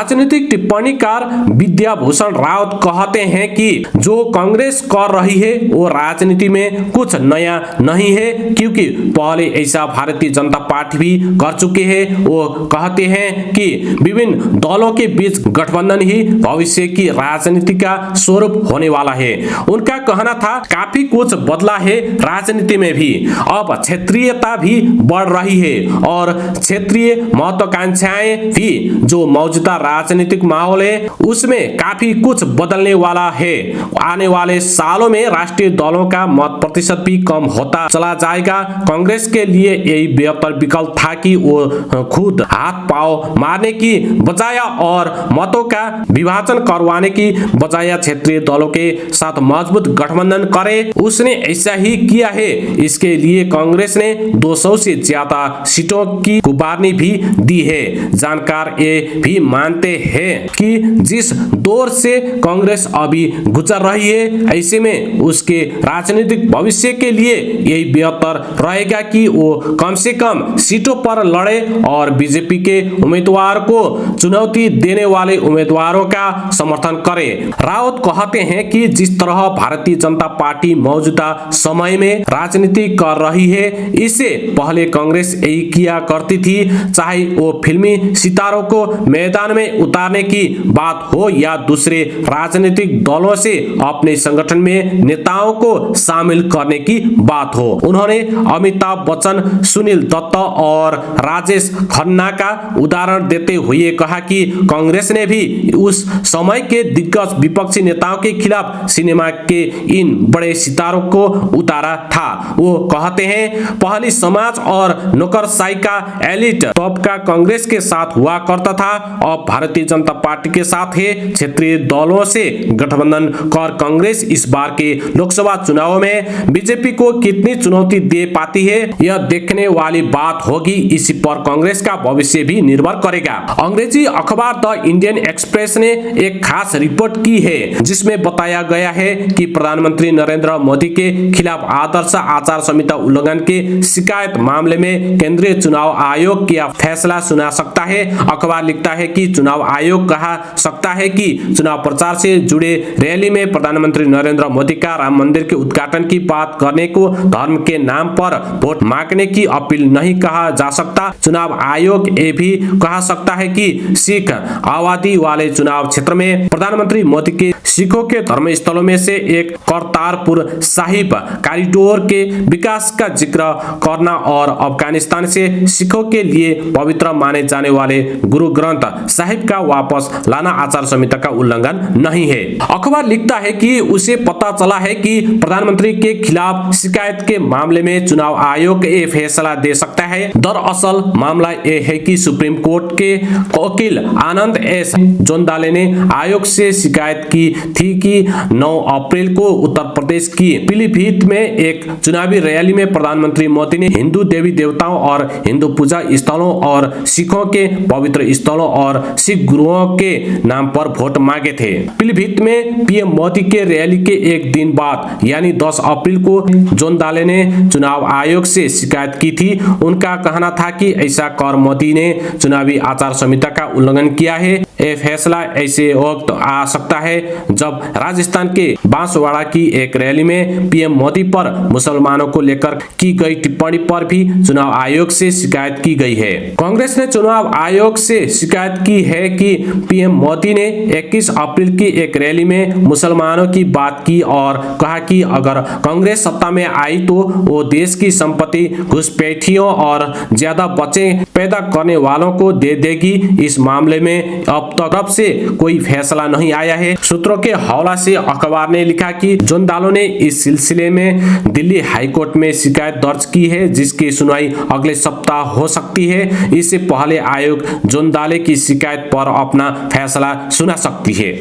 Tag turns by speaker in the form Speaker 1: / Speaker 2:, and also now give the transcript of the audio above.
Speaker 1: राजनीतिक टिप्पणीकार विद्याभूषण रावत कहते हैं कि जो कांग्रेस कर रही है वो राजनीति में कुछ नया नहीं है, क्योंकि पहले ऐसा भारतीय जनता पार्टी भी कर चुके हैं। वो कहते हैं कि विभिन्न दलों के बीच गठबंधन ही भविष्य की राजनीति का स्वरूप होने वाला है। उनका कहना था काफी कुछ बदला है राजनीति में भी, अब क्षेत्रीयता भी बढ़ रही है और क्षेत्रीय महत्वाकांक्षाएं भी जो मौजूदा राजनीतिक माहौल है उसमें काफी कुछ बदलने वाला है। आने वाले सालों में राष्ट्रीय दलों का मत प्रतिशत भी कम होता चला जाएगा। कांग्रेस के लिए यही बेहतर विकल्प था कि वो खुद हाथ पांव मारने की बजाय और मतों का विभाजन करवाने की बजाय क्षेत्रीय दलों के साथ मजबूत गठबंधन करे। उसने ऐसा ही किया है। इसके लिए कांग्रेस ने 200 से ज्यादा सीटों की गुबारनी भी दी है। जानकार ये भी मानते हैं कि जिस दौर से कांग्रेस अभी गुजर रही है, ऐसे में उसके राजनीतिक भविष्य के लिए यही बेहतर रहेगा कि वो कम से कम सीटों पर लड़े और बीजेपी के उम्मीदवार को चुनौती देने वाले उम्मीदवारों का समर्थन करे। रावत कहते हैं कि जिस तरह भारतीय जनता पार्टी मौजूदा समय में राजनीति कर रही है, इससे पहले कांग्रेस यही किया करती थी, चाहे वो फिल्मी सितारों को मैदान में उतारने की बात हो या दूसरे राजनीतिक दलों से अपने संगठन में नेताओं को शामिल करने की बात हो। उन्होंने अमिताभ बच्चन, सुनील दत्त और राजेश खन्ना का उदाहरण देते हुए कहा कि कांग्रेस ने भी उस समय के दिग्गज विपक्षी नेताओं के खिलाफ सिनेमा के इन बड़े सितारों को उतारा था। वो कहते हैं पहली समाज और नौकरशाही का एलिट तबका कांग्रेस के साथ हुआ करता था, अब भारतीय जनता पार्टी के साथ है। क्षेत्रीय दलों से गठबंधन कर कांग्रेस इस बार के लोकसभा चुनाव में बीजेपी को कितनी चुनौती दे पाती है, यह देखने वाली बात होगी। इसी पर कांग्रेस का भविष्य भी निर्भर करेगा। अंग्रेजी अखबार द इंडियन एक्सप्रेस ने एक खास रिपोर्ट की है जिसमें बताया गया है कि प्रधानमंत्री नरेंद्र मोदी के खिलाफ आदर्श आचार संहिता उल्लंघन के शिकायत मामले में केंद्रीय चुनाव आयोग क्या फैसला सुना सकता है। अखबार लिखता है कि चुनाव आयोग कहा सकता है कि चुनाव प्रचार से जुड़े रैली में प्रधानमंत्री नरेंद्र मोदी का राम मंदिर के उद्घाटन की बात करने को धर्म के नाम पर वोट मांगने की अपील नहीं कहा जा सकता। चुनाव आयोग ये भी कहा सकता है कि सिख आबादी वाले चुनाव क्षेत्र में प्रधानमंत्री मोदी के सिखों के धर्म स्थलों में से एक करतारपुर साहिब कॉरिडोर के विकास का जिक्र करना और अफगानिस्तान से सिखों के लिए पवित्र माने जाने वाले गुरु ग्रंथ साहिब का वापस लाना आचार संहिता का उल्लंघन नहीं है। अखबार लिखता है कि उसे पता चला है कि प्रधानमंत्री के खिलाफ शिकायत के मामले में चुनाव आयोग ये फैसला दे सकता है। दरअसल मामला ये है कि सुप्रीम कोर्ट के वकील आनंद एस जोंदाले ने आयोग से शिकायत की थी कि 9 अप्रैल को उत्तर प्रदेश की पीलीभीत में एक चुनावी रैली में प्रधानमंत्री मोदी ने हिंदू देवी देवताओं और हिंदू पूजा स्थलों और सिखों के पवित्र स्थलों और सिख गुरुओं के नाम पर वोट मांगे थे। पीलीभीत में पीएम मोदी के रैली के एक दिन बाद यानी 10 अप्रैल को जोंदाले ने चुनाव आयोग से शिकायत की थी। उनका कहना था कि ऐसा कर मोदी ने चुनावी आचार संहिता का उल्लंघन किया है। यह फैसला ऐसे वक्त आ सकता है जब राजस्थान के बांसवाड़ा की एक रैली में पीएम मोदी पर मुसलमानों को लेकर की गई टिप्पणी पर भी चुनाव आयोग से शिकायत की गई है। कांग्रेस ने चुनाव आयोग से शिकायत की है कि पीएम मोदी ने 21 अप्रैल की एक रैली में मुसलमानों की बात की और कहा कि अगर कांग्रेस सत्ता में आई तो वो देश की संपत्ति घुसपैठियों और ज्यादा बच्चे पैदा करने वालों को दे देगी। इस मामले में अब तक से कोई फैसला नहीं आया है। सूत्रों के हवाले से अखबार ने लिखा कि जोंदाले ने इस सिलसिले में दिल्ली हाईकोर्ट में शिकायत दर्ज की है जिसकी सुनवाई अगले सप्ताह हो सकती है। इससे पहले आयोग जोंदाले की शिकायत पर अपना फैसला सुना सकती है।